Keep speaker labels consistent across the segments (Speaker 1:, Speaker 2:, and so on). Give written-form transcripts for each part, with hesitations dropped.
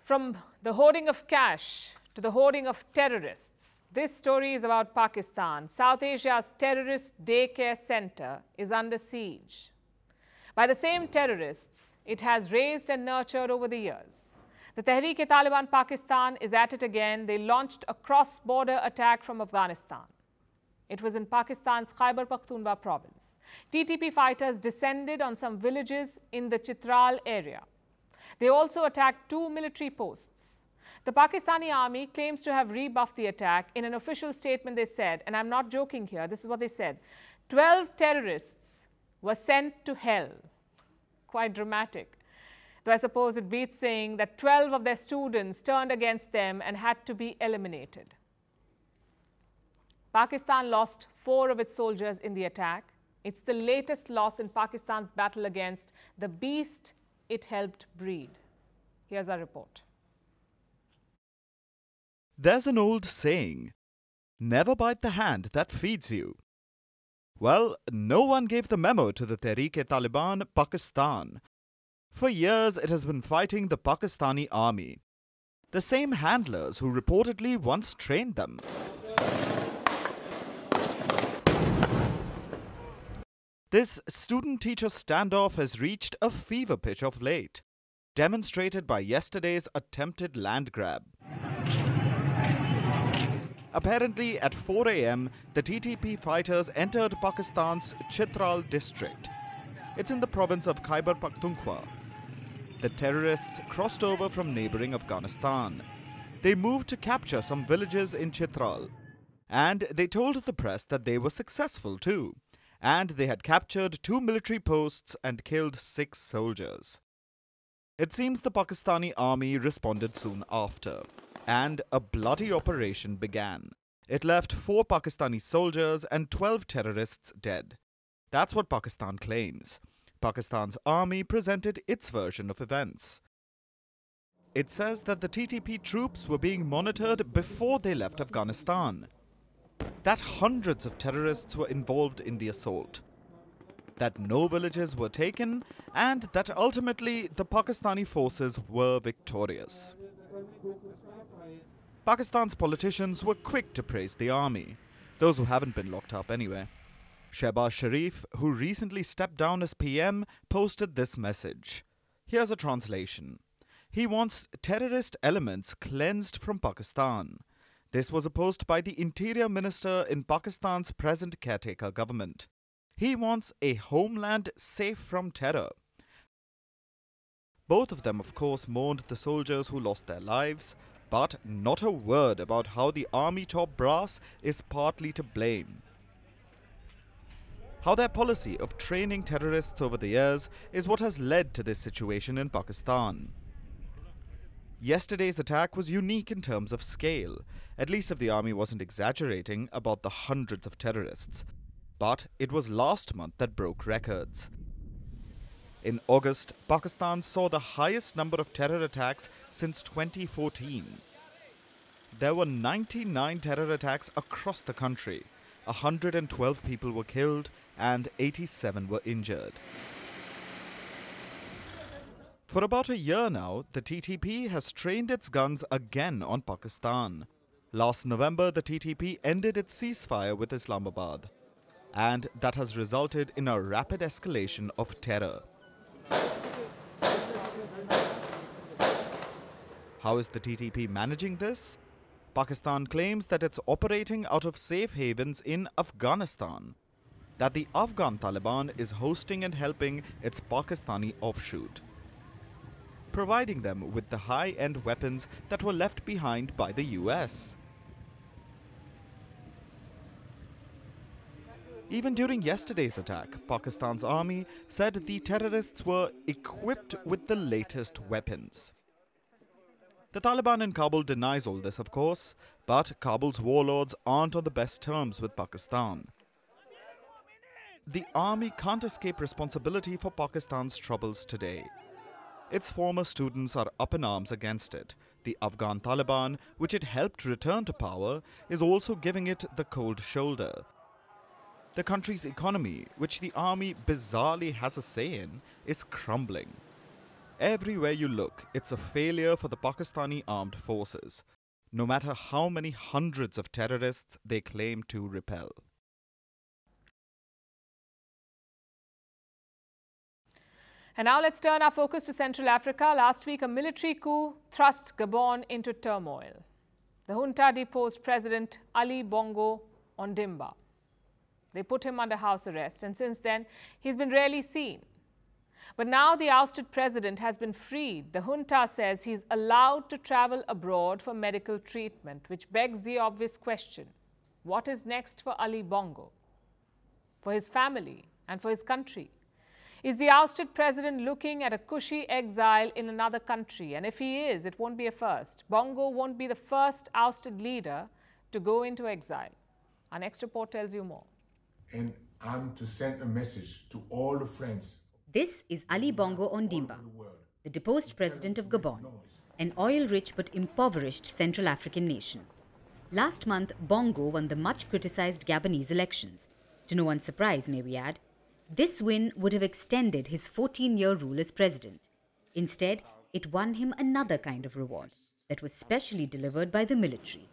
Speaker 1: From the hoarding of cash to the hoarding of terrorists, this story is about Pakistan. South Asia's terrorist daycare center is under siege by the same terrorists it has raised and nurtured over the years. The Tehreek-I-Taliban Pakistan is at it again. They launched a cross-border attack from Afghanistan. It was in Pakistan's Khyber-Pakhtunkhwa province. TTP fighters descended on some villages in the Chitral area. They also attacked 2 military posts. The Pakistani army claims to have rebuffed the attack. In an official statement, they said, and I'm not joking here, this is what they said, 12 terrorists were sent to hell. Quite dramatic. Though I suppose it beats saying that 12 of their students turned against them and had to be eliminated. Pakistan lost 4 of its soldiers in the attack. It's the latest loss in Pakistan's battle against the beast it helped breed. Here's our report.
Speaker 2: There's an old saying, never bite the hand that feeds you. Well, no one gave the memo to the Tehreek-I-Taliban Pakistan. For years, it has been fighting the Pakistani army, the same handlers who reportedly once trained them. This student-teacher standoff has reached a fever pitch of late, demonstrated by yesterday's attempted land grab. Apparently, at 4 a.m., the TTP fighters entered Pakistan's Chitral district. It's in the province of Khyber-Pakhtunkhwa. The terrorists crossed over from neighboring Afghanistan. They moved to capture some villages in Chitral. And they told the press that they were successful too. And they had captured 2 military posts and killed 6 soldiers. It seems the Pakistani army responded soon after, and a bloody operation began. It left 4 Pakistani soldiers and 12 terrorists dead. That's what Pakistan claims. Pakistan's army presented its version of events. It says that the TTP troops were being monitored before they left Afghanistan, that hundreds of terrorists were involved in the assault, that no villages were taken, and that ultimately the Pakistani forces were victorious. Pakistan's politicians were quick to praise the army, those who haven't been locked up anyway. Shehbaz Sharif, who recently stepped down as PM, posted this message. Here's a translation. He wants terrorist elements cleansed from Pakistan. This was a post by the Interior Minister in Pakistan's present caretaker government. He wants a homeland safe from terror. Both of them, of course, mourned the soldiers who lost their lives, but not a word about how the army top brass is partly to blame. How their policy of training terrorists over the years is what has led to this situation in Pakistan. Yesterday's attack was unique in terms of scale, at least if the army wasn't exaggerating about the hundreds of terrorists. But it was last month that broke records. In August, Pakistan saw the highest number of terror attacks since 2014. There were 99 terror attacks across the country. 112 people were killed and 87 were injured. For about a year now, the TTP has trained its guns again on Pakistan. Last November, the TTP ended its ceasefire with Islamabad, and that has resulted in a rapid escalation of terror. How is the TTP managing this? Pakistan claims that it's operating out of safe havens in Afghanistan, that the Afghan Taliban is hosting and helping its Pakistani offshoot, providing them with the high-end weapons that were left behind by the US. Even during yesterday's attack, Pakistan's army said the terrorists were equipped with the latest weapons. The Taliban in Kabul denies all this, of course, but Kabul's warlords aren't on the best terms with Pakistan. The army can't escape responsibility for Pakistan's troubles today. Its former students are up in arms against it. The Afghan Taliban, which it helped return to power, is also giving it the cold shoulder. The country's economy, which the army bizarrely has a say in, is crumbling. Everywhere you look, it's a failure for the Pakistani armed forces, no matter how many hundreds of terrorists they claim to repel.
Speaker 1: And now let's turn our focus to Central Africa. Last week, a military coup thrust Gabon into turmoil. The junta deposed President Ali Bongo Ondimba. They put him under house arrest, and since then, he's been rarely seen. But now the ousted president has been freed. The junta says he's allowed to travel abroad for medical treatment, which begs the obvious question: what is next for Ali Bongo, for his family, and for his country? Is the ousted president looking at a cushy exile in another country? And if he is, it won't be a first. Bongo won't be the first ousted leader to go into exile. Our next report tells you more.
Speaker 3: And I'm to send a message to all the friends.
Speaker 4: This is Ali Bongo Ondimba, the deposed president of Gabon, an oil-rich but impoverished Central African nation. Last month, Bongo won the much-criticized Gabonese elections. To no one's surprise, may we add, this win would have extended his 14-year rule as president. Instead, it won him another kind of reward that was specially delivered by the military.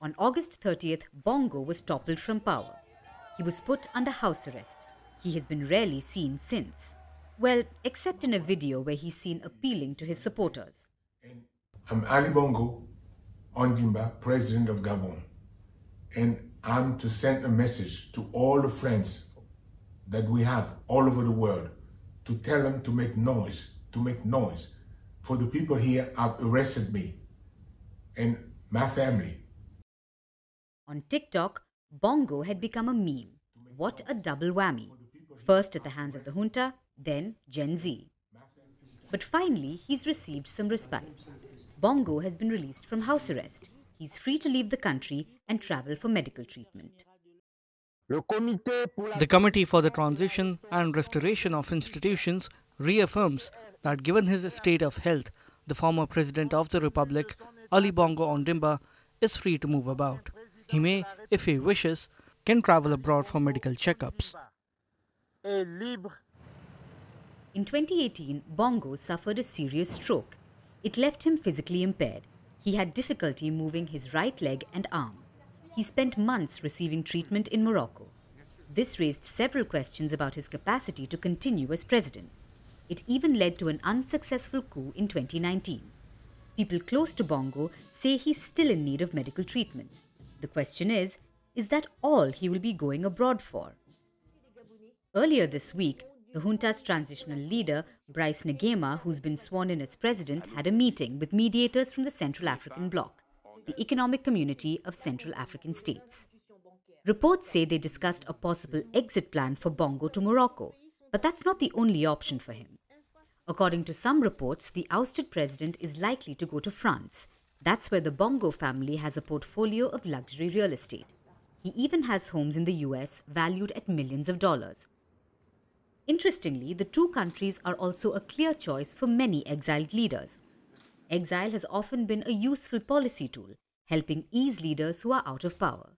Speaker 4: On August 30th, Bongo was toppled from power. He was put under house arrest. He has been rarely seen since. Well, except in a video where he's seen appealing to his supporters.
Speaker 3: I'm Ali Bongo Ondimba, president of Gabon. And I'm to send a message to all the friends that we have all over the world to tell them to make noise, For the people here have arrested me and my family.
Speaker 4: On TikTok, Bongo had become a meme. What a double whammy. First at the hands of the junta, then Gen Z. But finally, he's received some respite. Bongo has been released from house arrest. He's free to leave the country and travel for medical treatment.
Speaker 5: The Committee for the Transition and Restoration of Institutions reaffirms that given his state of health, the former President of the Republic, Ali Bongo Ondimba, is free to move about. He may, if he wishes, can travel abroad for medical checkups.
Speaker 4: In 2018, Bongo suffered a serious stroke. It left him physically impaired. He had difficulty moving his right leg and arm. He spent months receiving treatment in Morocco. This raised several questions about his capacity to continue as president. It even led to an unsuccessful coup in 2019. People close to Bongo say he's still in need of medical treatment. The question is that all he will be going abroad for? Earlier this week, the junta's transitional leader, Brice Nguema, who's been sworn in as president, had a meeting with mediators from the Central African Bloc, the Economic Community of Central African States. Reports say they discussed a possible exit plan for Bongo to Morocco, but that's not the only option for him. According to some reports, the ousted president is likely to go to France. That's where the Bongo family has a portfolio of luxury real estate. He even has homes in the US valued at millions of dollars. Interestingly, the two countries are also a clear choice for many exiled leaders. Exile has often been a useful policy tool, helping ease leaders who are out of power.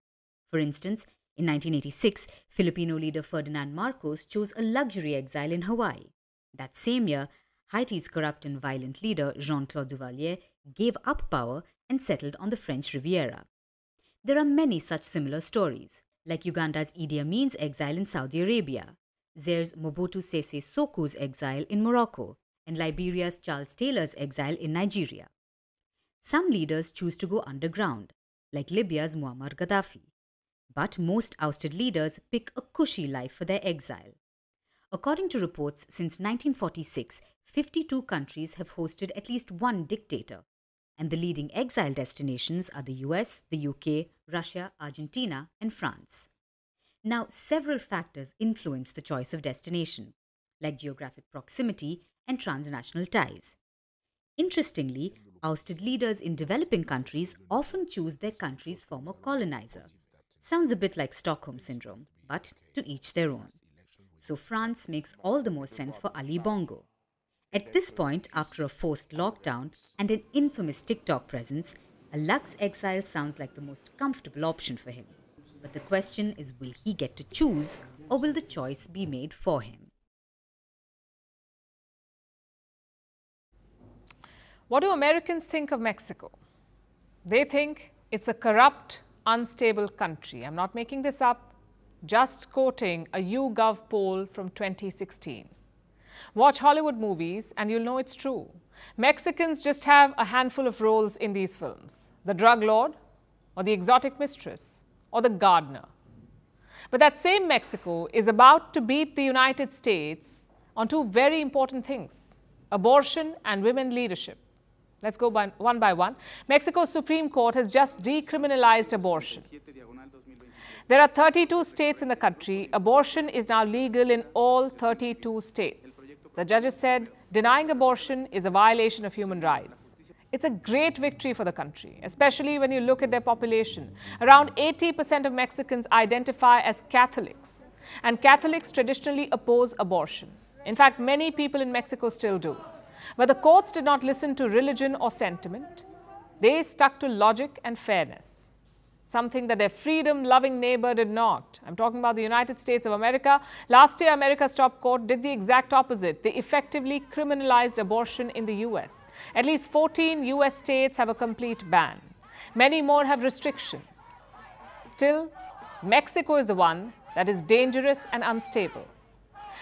Speaker 4: For instance, in 1986, Filipino leader Ferdinand Marcos chose a luxury exile in Hawaii. That same year, Haiti's corrupt and violent leader Jean-Claude Duvalier gave up power and settled on the French Riviera. There are many such similar stories, like Uganda's Idi Amin's exile in Saudi Arabia, Zaire's Mobutu Sese Soko's exile in Morocco, and Liberia's Charles Taylor's exile in Nigeria. Some leaders choose to go underground, like Libya's Muammar Gaddafi. But most ousted leaders pick a cushy life for their exile. According to reports, since 1946, 52 countries have hosted at least one dictator, and the leading exile destinations are the US, the UK, Russia, Argentina, and France. Now, several factors influence the choice of destination, like geographic proximity and transnational ties. Interestingly, ousted leaders in developing countries often choose their country's former colonizer. Sounds a bit like Stockholm Syndrome, but to each their own. So France makes all the more sense for Ali Bongo. At this point, after a forced lockdown and an infamous TikTok presence, a Lux exile sounds like the most comfortable option for him. But the question is, will he get to choose, or will the choice be made for him?
Speaker 1: What do Americans think of Mexico? They think it's a corrupt, unstable country. I'm not making this up, just quoting a YouGov poll from 2016. Watch Hollywood movies and you'll know it's true. Mexicans just have a handful of roles in these films: the drug lord, or the exotic mistress, or the gardener. But that same Mexico is about to beat the United States on two very important things: abortion and women leadership. Let's go one by one. Mexico's Supreme Court has just decriminalized abortion. There are 32 states in the country. Abortion is now legal in all 32 states. The judges said denying abortion is a violation of human rights. It's a great victory for the country, especially when you look at their population. Around 80% of Mexicans identify as Catholics, and Catholics traditionally oppose abortion. In fact, many people in Mexico still do. But the courts did not listen to religion or sentiment. They stuck to logic and fairness, something that their freedom-loving neighbor did not. I'm talking about the United States of America. Last year, America's top court did the exact opposite. They effectively criminalized abortion in the US. At least 14 US states have a complete ban. Many more have restrictions. Still, Mexico is the one that is dangerous and unstable.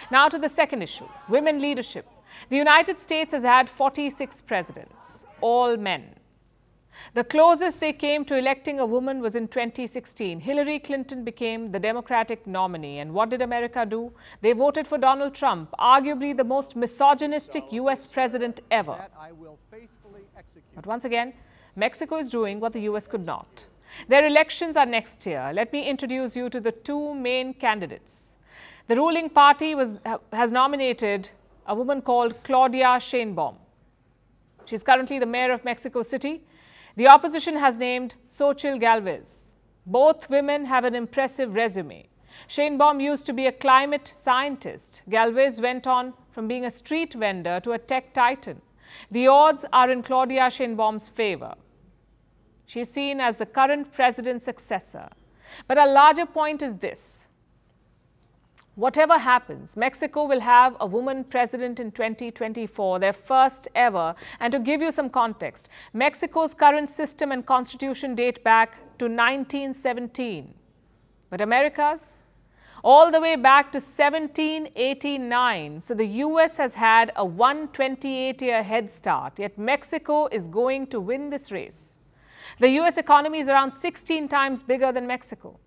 Speaker 1: Now to the second issue, women leadership. The United States has had 46 presidents, all men. The closest they came to electing a woman was in 2016. Hillary Clinton became the Democratic nominee. And what did America do? They voted for Donald Trump, arguably the most misogynistic US president ever. But once again, Mexico is doing what the US could not. Their elections are next year. Let me introduce you to the two main candidates. The ruling party has nominated a woman called Claudia Sheinbaum. She's currently the mayor of Mexico City. The opposition has named Xochitl Gálvez. Both women have an impressive resume. Sheinbaum used to be a climate scientist. Gálvez went on from being a street vendor to a tech titan. The odds are in Claudia Sheinbaum's favor. She is seen as the current president's successor. But a larger point is this. Whatever happens, Mexico will have a woman president in 2024, their first ever. And to give you some context, Mexico's current system and constitution date back to 1917. But America's? All the way back to 1789. So the US has had a 128-year head start, yet Mexico is going to win this race. The US economy is around 16 times bigger than Mexico.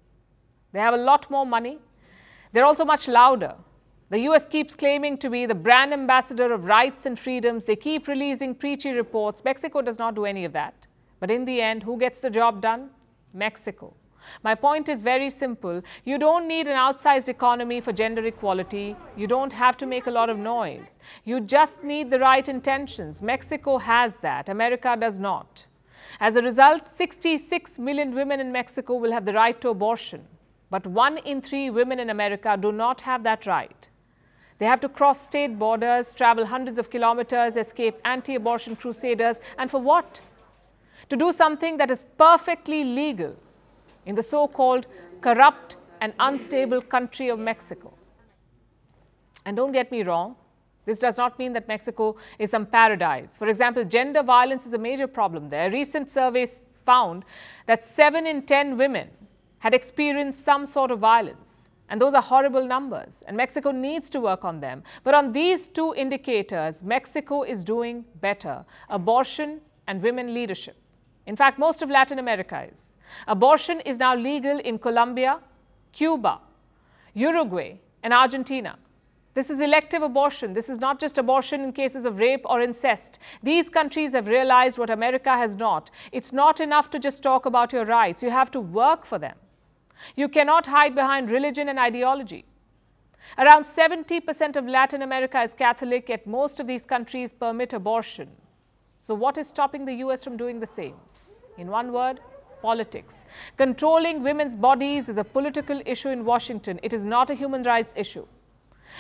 Speaker 1: They have a lot more money. They're also much louder. The US keeps claiming to be the brand ambassador of rights and freedoms. They keep releasing preachy reports. Mexico does not do any of that. But in the end, who gets the job done? Mexico. My point is very simple. You don't need an outsized economy for gender equality. You don't have to make a lot of noise. You just need the right intentions. Mexico has that. America does not. As a result, 66 million women in Mexico will have the right to abortion. But 1 in 3 women in America do not have that right. They have to cross state borders, travel hundreds of kilometers, escape anti-abortion crusaders. And for what? To do something that is perfectly legal in the so-called corrupt and unstable country of Mexico. And don't get me wrong, this does not mean that Mexico is some paradise. For example, gender violence is a major problem there. Recent surveys found that 7 in 10 women had experienced some sort of violence. And those are horrible numbers, and Mexico needs to work on them. But on these two indicators, Mexico is doing better: abortion and women leadership. In fact, most of Latin America is. Abortion is now legal in Colombia, Cuba, Uruguay, and Argentina. This is elective abortion. This is not just abortion in cases of rape or incest. These countries have realized what America has not. It's not enough to just talk about your rights. You have to work for them. You cannot hide behind religion and ideology. Around 70% of Latin America is Catholic, yet most of these countries permit abortion. So what is stopping the US from doing the same? In one word, politics. Controlling women's bodies is a political issue in Washington. It is not a human rights issue.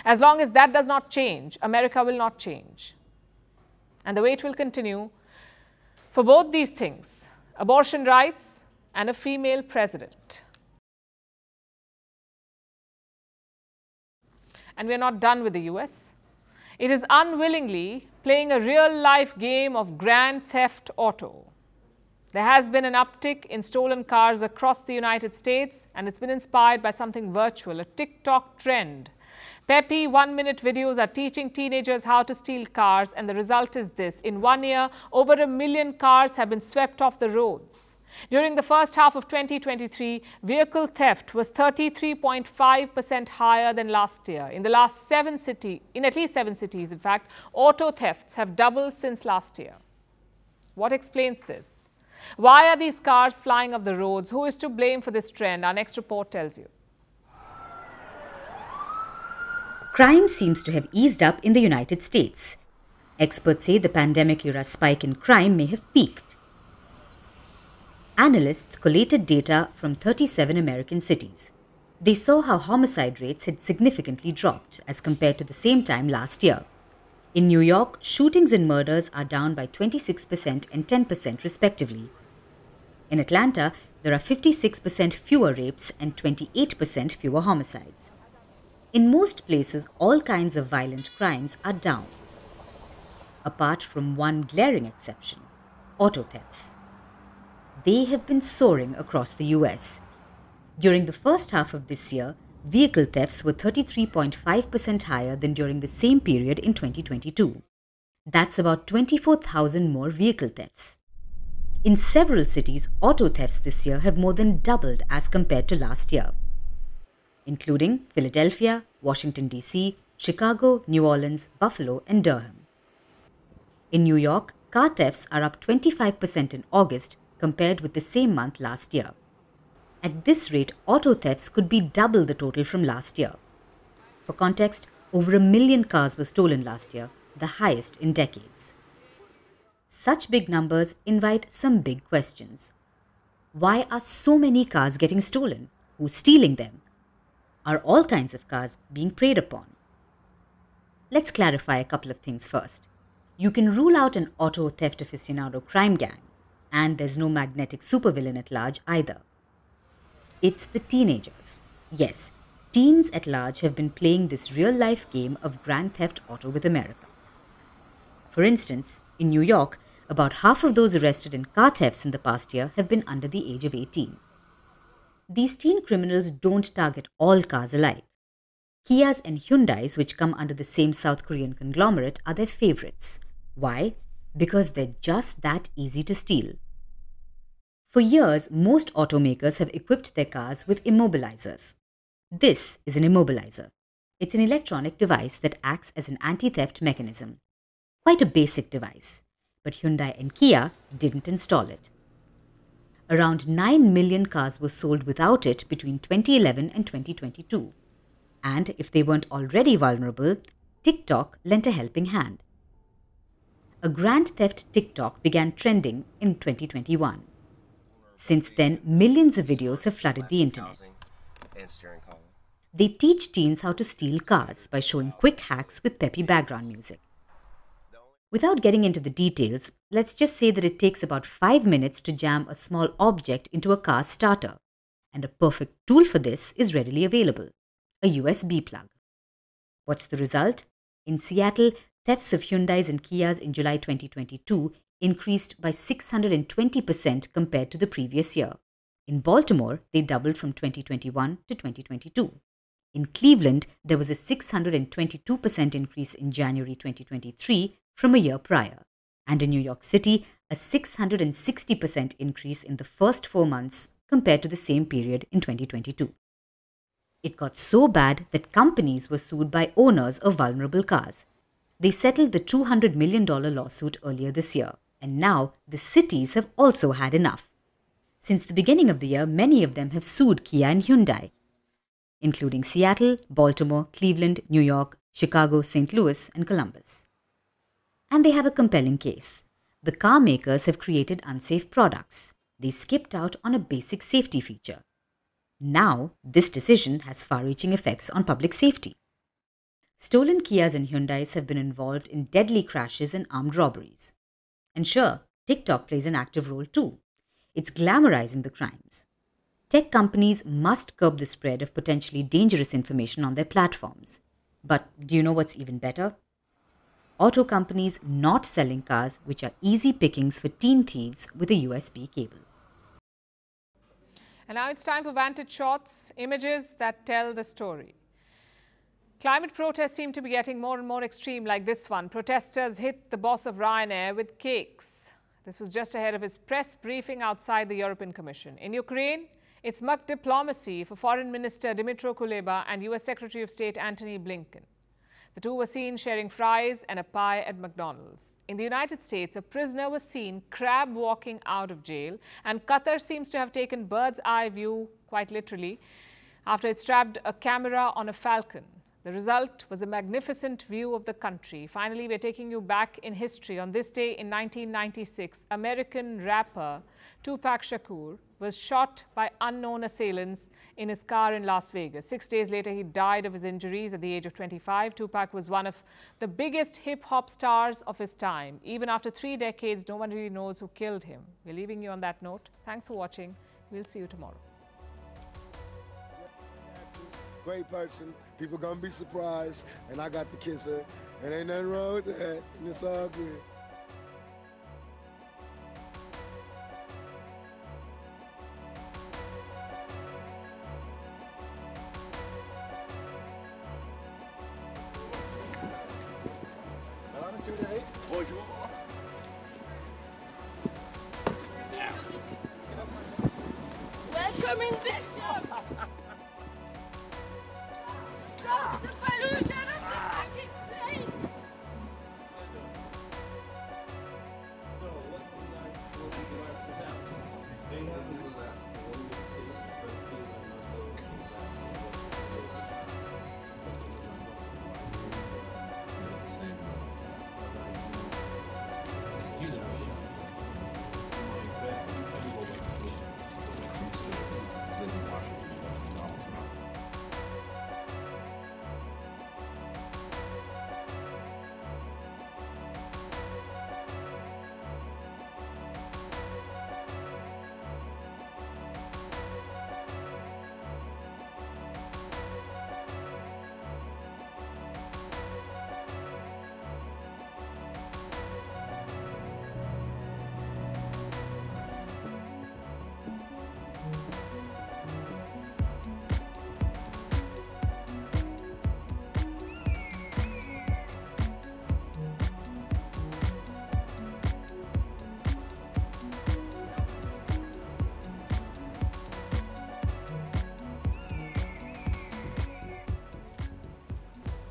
Speaker 1: As long as that does not change, America will not change. And the wait will continue for both these things: abortion rights and a female president. And we're not done with the US. It is unwillingly playing a real-life game of grand theft auto. There has been an uptick in stolen cars across the United States, and it's been inspired by something virtual, a TikTok trend. Peppy 1-minute videos are teaching teenagers how to steal cars, and the result is this. In 1 year, over 1 million cars have been swept off the roads. During the first half of 2023, vehicle theft was 33.5% higher than last year. In at least 7 cities, in fact, auto thefts have doubled since last year. What explains this? Why are these cars flying off the roads? Who is to blame for this trend? Our next report tells you.
Speaker 4: Crime seems to have eased up in the United States. Experts say the pandemic-era spike in crime may have peaked. Analysts collated data from 37 American cities. They saw how homicide rates had significantly dropped as compared to the same time last year. In New York, shootings and murders are down by 26% and 10% respectively. In Atlanta, there are 56% fewer rapes and 28% fewer homicides. In most places, all kinds of violent crimes are down. Apart from one glaring exception, auto thefts. They have been soaring across the US. During the first half of this year, vehicle thefts were 33.5% higher than during the same period in 2022. That's about 24,000 more vehicle thefts. In several cities, auto thefts this year have more than doubled as compared to last year, including Philadelphia, Washington, D.C., Chicago, New Orleans, Buffalo, and Durham. In New York, car thefts are up 25% in August compared with the same month last year. At this rate, auto thefts could be double the total from last year. For context, over 1 million cars were stolen last year, the highest in decades. Such big numbers invite some big questions. Why are so many cars getting stolen? Who's stealing them? Are all kinds of cars being preyed upon? Let's clarify a couple of things first. You can rule out an auto theft aficionado crime gang, and there's no magnetic supervillain at large either. It's the teenagers. Yes, teens at large have been playing this real-life game of grand theft auto with America. For instance, in New York, about half of those arrested in car thefts in the past year have been under the age of 18. These teen criminals don't target all cars alike. Kias and Hyundais, which come under the same South Korean conglomerate, are their favorites. Why? Because they're just that easy to steal. For years, most automakers have equipped their cars with immobilizers. This is an immobilizer. It's an electronic device that acts as an anti-theft mechanism. Quite a basic device, but Hyundai and Kia didn't install it. Around 9 million cars were sold without it between 2011 and 2022. And if they weren't already vulnerable, TikTok lent a helping hand. A grand theft TikTok began trending in 2021. Since then, millions of videos have flooded the internet. They teach teens how to steal cars by showing quick hacks with peppy background music. Without getting into the details, let's just say that it takes about 5 minutes to jam a small object into a car starter. And a perfect tool for this is readily available: a USB plug. What's the result? In Seattle, thefts of Hyundais and Kias in July 2022 increased by 620% compared to the previous year. In Baltimore, they doubled from 2021 to 2022. In Cleveland, there was a 622% increase in January 2023 from a year prior. And in New York City, a 660% increase in the first 4 months compared to the same period in 2022. It got so bad that companies were sued by owners of vulnerable cars. They settled the $200 million lawsuit earlier this year, and now the cities have also had enough. Since the beginning of the year, many of them have sued Kia and Hyundai, including Seattle, Baltimore, Cleveland, New York, Chicago, St. Louis, and Columbus. And they have a compelling case. The car makers have created unsafe products. They skipped out on a basic safety feature. Now, this decision has far-reaching effects on public safety. Stolen Kias and Hyundais have been involved in deadly crashes and armed robberies. And sure, TikTok plays an active role too. It's glamorizing the crimes. Tech companies must curb the spread of potentially dangerous information on their platforms. But do you know what's even better? auto companies not selling cars which are easy pickings for teen thieves with a USB cable.
Speaker 1: And now it's time for Vantage Shots, images that tell the story. Climate protests seem to be getting more and more extreme, like this one. Protesters hit the boss of Ryanair with cakes. This was just ahead of his press briefing outside the European Commission. In Ukraine, it's mock diplomacy for Foreign Minister Dmytro Kuleba and US Secretary of State Antony Blinken. The two were seen sharing fries and a pie at McDonald's. In the United States, a prisoner was seen crab walking out of jail, and Qatar seems to have taken bird's eye view, quite literally, after it strapped a camera on a falcon. The result was a magnificent view of the country. Finally, we're taking you back in history. On this day in 1996, American rapper Tupac Shakur was shot by unknown assailants in his car in Las Vegas. 6 days later, he died of his injuries at the age of 25. Tupac was one of the biggest hip-hop stars of his time. Even after 3 decades, no one really knows who killed him. We're leaving you on that note. Thanks for watching. We'll see you tomorrow.
Speaker 6: Great person. People gonna be surprised, and I got to kiss her, and ain't nothing wrong with that, and it's all good. Bonjour.
Speaker 7: Welcome in Bishop! Stop the pollution of the fucking place!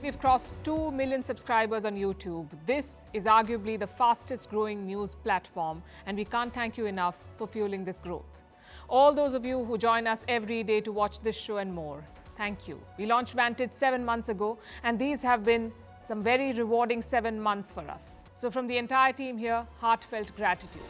Speaker 1: We've crossed 2 million subscribers on YouTube. This is arguably the fastest growing news platform, and we can't thank you enough for fueling this growth. All those of you who join us every day to watch this show and more, thank you. We launched Vantage 7 months ago, and these have been some very rewarding 7 months for us. So from the entire team here, heartfelt gratitude.